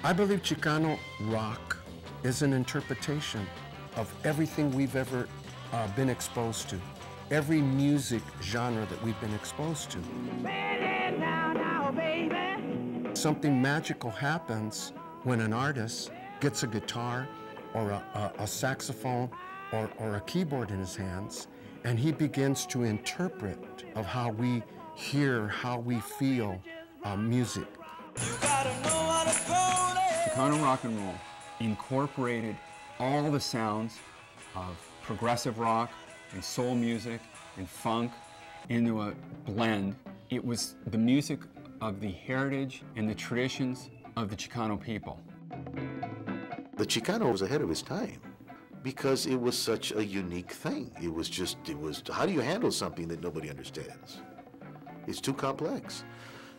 I believe Chicano rock is an interpretation of everything we've ever been exposed to, every music genre that we've been exposed to. Now, baby. Something magical happens when an artist gets a guitar or a saxophone or a keyboard in his hands, and he begins to interpret of how we hear, how we feel music. Chicano rock and roll incorporated all the sounds of progressive rock and soul music and funk into a blend. It was the music of the heritage and the traditions of the Chicano people. The Chicano was ahead of his time because it was such a unique thing. It was, how do you handle something that nobody understands? It's too complex.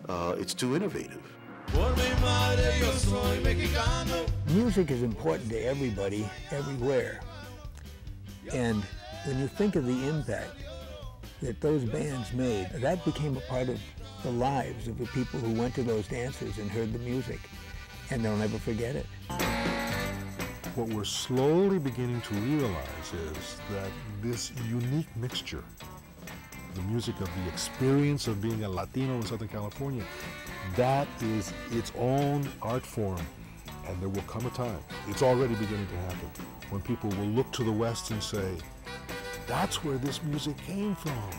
It's too innovative. Music is important to everybody, everywhere. And when you think of the impact that those bands made, that became a part of the lives of the people who went to those dances and heard the music, and they'll never forget it. What we're slowly beginning to realize is that this unique mixture, the music of the experience of being a Latino in Southern California, that is its own art form, and there will come a time, it's already beginning to happen, when people will look to the West and say, that's where this music came from.